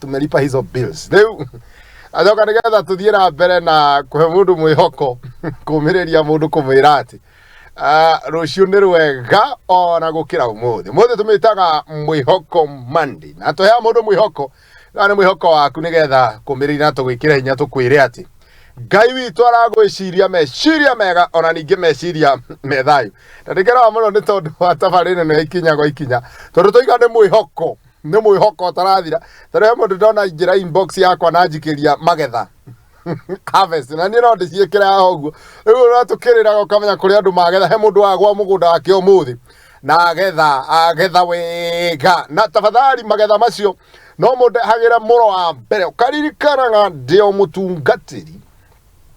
tumelipa hizo bills. Rĩu ajoka nigetha tuthie na mbere na kuhe mundu mwihoko kumireria mundu kumwira ati rucio ni rwega ona gukira umuthi tumitaga mwihoko Monday na tuhe mundu mwihoko na mwihoko waku nigetha kumireria na tugwikira hinya tukwire ati Ngai witu aragwiciria meciria mega ona ninge meciria methayo na ndikera muno ni tondu wa tabarira ni Ikinya Gwa Ikinya tondu toiga ni mwihoko tarathira tare mundu ndona njira inbox yakwa na njikiria magetha harvest na ni no ndiciikira hoguo riu ratukirira ukamenya kuri andu magetha he mundu wagwa mugunda wake umuthi na agetha wega na tafadhali magetha macio no mundu hagira muro wa mbere ukaririkanaga ndio mutungatiri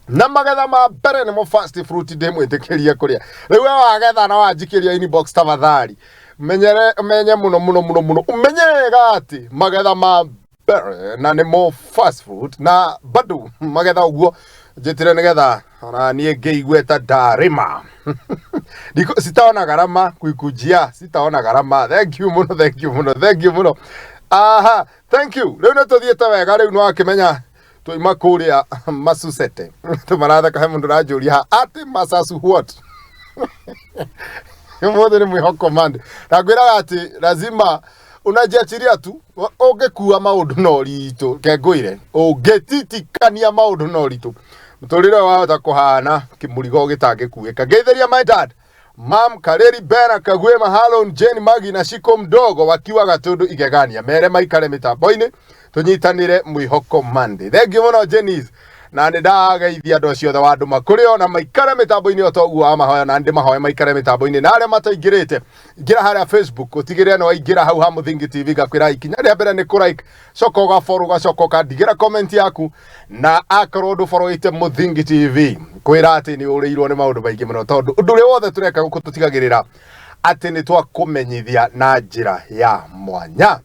na magetha ma mbere ni mo fast fruit day mwitikiria kuria riu wagetha na wanjikiria inbox tafadhali menye muno umenyega ati magetha ma mbere na ni mo fast food na bado magetha uguo njitire nigetha ona nie ngeigweta ndarima ndiko sitaona garama kwikujia sitaona garama thank you muno aha thank you riu no tuthiete wega riu no akimenya tuima kuria masusete tumaratha kahe mundu rajuria ati masasu what mothe ni mwihoko Monday nagwira ati lazima unajiachiria tu ungekuwa maundu no ritu kengwire ungetitikania maundu no ritu muturire wahota kuhana kimurigo gitangikuika ngetheria my dad Mam Kareri Bena Kagwe Mahalo Jane Magi na Shiko mdogo wakiwa Gatundu Igegania mere maikare mitambo-ini tunyitanire mwihoko Monday. Thank you muno Jennies na ndageithia andu acio wa andu makuri ona maikare mitambo-ini otoguo amahoya na ndi mahoya maikare mitambo-ini na aria mataingirite ngira haria Facebook utigire no ingira hau ha Muthingi TV gakwira ikinya ria mbere ni ku like coko ga follow ga coko ka digira comment yaku na akorwo ndu follow ite Muthingi TV kwira ati ni ureirwo ni maundu maingi muno tondu undu ri wothe tureka guku tutigagirira ati ni twakumenyithia na njira ya mwanya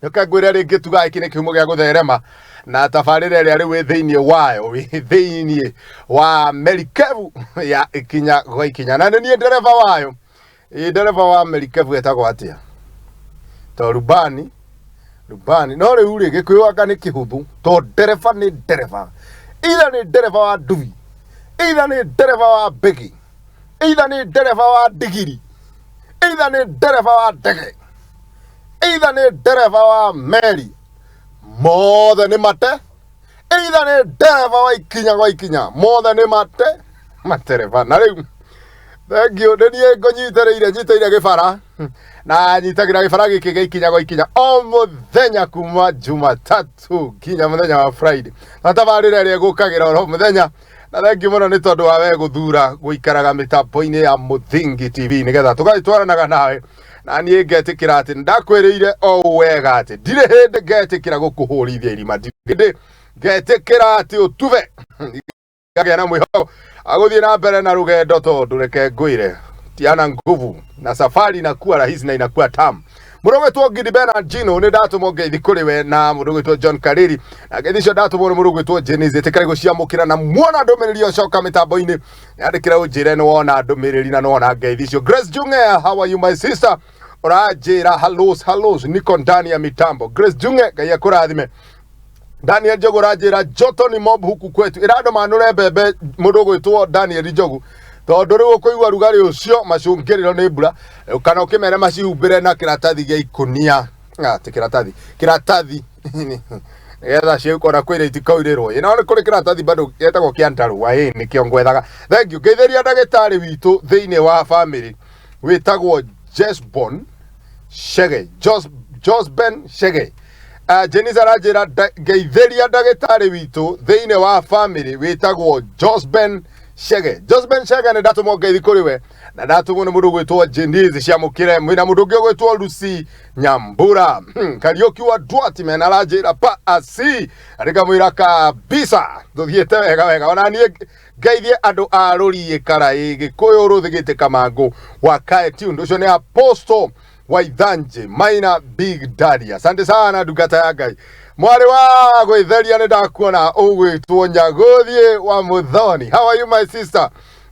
ukagwira ringi tuga iki ni kihumo gia gutherema na tabarira ria riu thiini wayo thiini wa Merikevu ya Ikinya Gwa Ikinya na ni dereva wayo dereva wa Merikevu etagwo atia to rubani no riu ri gikuiwaga ni kihuthu to dereva ni dereva either ni dereva wa nduvi either ni dereva wa begi either ni dereva wa digiri either ni dereva wa ndege either ni dereva wa meri mothe ni mate either ni dereva wa Ikinya Gwa Ikinya mothe ni mate matereva na riu thank you ndenie nyitaire gibara na nyitagira gibara giki gia Ikinya Gwa Ikinya o muthenya kuma Jumatatu kinya muthenya wa Friday na tabarira ria gukagira oro muthenya na thank you muno ni tondu wa we guthura guikaraga mitambo-ini ya Muthingi TV nigetha tugagitwaranaga nawe na nie ngetikira ati ndakwiriire o wega ati ndire hindi ngetikira gukuhurithia irima ndire ngetikira ati utuve gagĩa na mwĩhoko aguthie na mbere na rugendo tondu reke ngwire tiana nguvu na safari inakuwa rahisi na inakuwa tamu murugo witwo Gidi Benardino ni ndatumo ngeithi kuri we na murugo witwo John Kariri na ngeithi cio ndatumo ni murugo witwo Jennies tikari guciamukira na muona ndumiriri ocoka mitambo-ini yandikira unjire ni wona ndumiriri na wona ngeithi cio Grace Junge how are you my sister urajira hellos niko ndani ya mitambo Grace Junge gaya kurathime Daniel Jogo rajira joto ni mob huku kwetu irado manure bebe murugo witwo Daniel Jogo tondu riu kuigwa rugari ucio macungiriro ni mbura kana ukimere macihumbire na kiratathi gia ikunia ti kiratathi etha cio kora kwire itikaurirwo ina ni kuri kiratathi bado etagwo kiandarwa ni kio ngwethaga thank you ngetheria ndagitari witu thiini wa family witagwo Jesbon Shege Josben Shege Jennies arajira ngetheria ndagitari witu thiini wa family witagwo Josben Shege ni ndatumo ngeithi kuri we na ndatumo ni mundu gwitwo Jennies ciamukire mwina mundu ungi gwitwo Lucy Nyambura Kariuki wa Dwati mena arajira pa asi arika mwira kabisa tuthiete wega ona nie ngeithie andu a ruri ikarai gikuyu ruthigite kamangu wa kaeti undu ucio ni Apostle wa Ithanje Maina Big Daddy asante sana ndungata ya Ngai mwari wa gwitheria ni ndakuona ugwitwo Nyaguthie wa Muthoni how are you my sister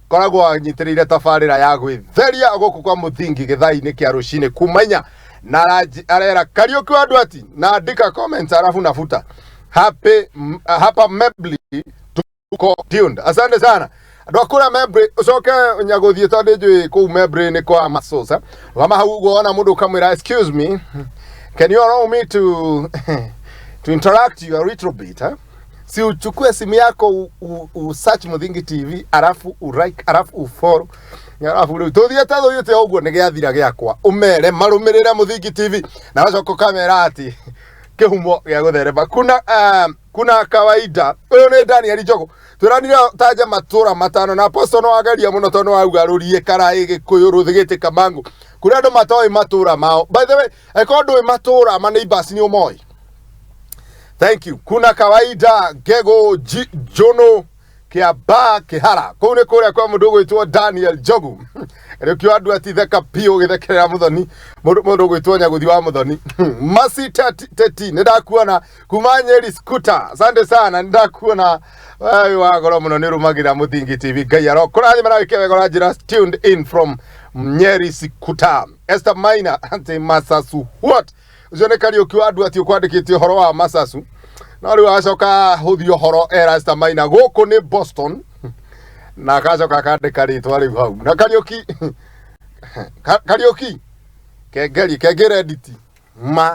koragwo nyitirire tabarira ya gwitheria guku kwa Muthingi githai-ini kia rucini kumenya na arera Kariuki wa Dwati na andika comments alafu nafuta hapa Mebli tuko tuned. Asante sana ndokura Mebli ucoke nyaguthie tondu njui ku Mebli ni kwa masosa wama hau guona mundu kamwira excuse me, can you allow me to interact you a little bit, huh? Si uchukue simu yako search Muthingi TV alafu like alafu ufollow alafu tuthie tatho yote uguo ni giathira giakwa umere marumirire Muthingi TV na wacoka kamera ati kihumo gia guthereba kuna kawaida uyu ni Daniel Njogu turanire taja matura matano na apostle no agaria muno tono auga rurie karai gikuyu ruthigite kamangu kuna andu matoi matura mao. By the way ekondu matura ma neighbors ni umoi. Thank you. Kuna kawaida Gego Jono Kiaba Kihara kune kure kwa mudogo itwa Daniel Njogu Rikio andu atitheka pio githekera muthoni mudogo itwa Nyaguthi wa muthoni Masi teti ndakuona kumanyeri scooter. Asante sana ndakuona wewe wagoro muno nirumagira Muthingi TV Ngai arokora thima nawe kewegora njira tuned in from Nyeri scooter. Esther Maina ante Masasu what Ujone Kariuki wa Dwati ukwandikite horo wa Masasu na riu acoka huthio horo Esther Maina guku ni Boston na akacoka kandika ritwa riu hau na Kariuki kengeri edit ma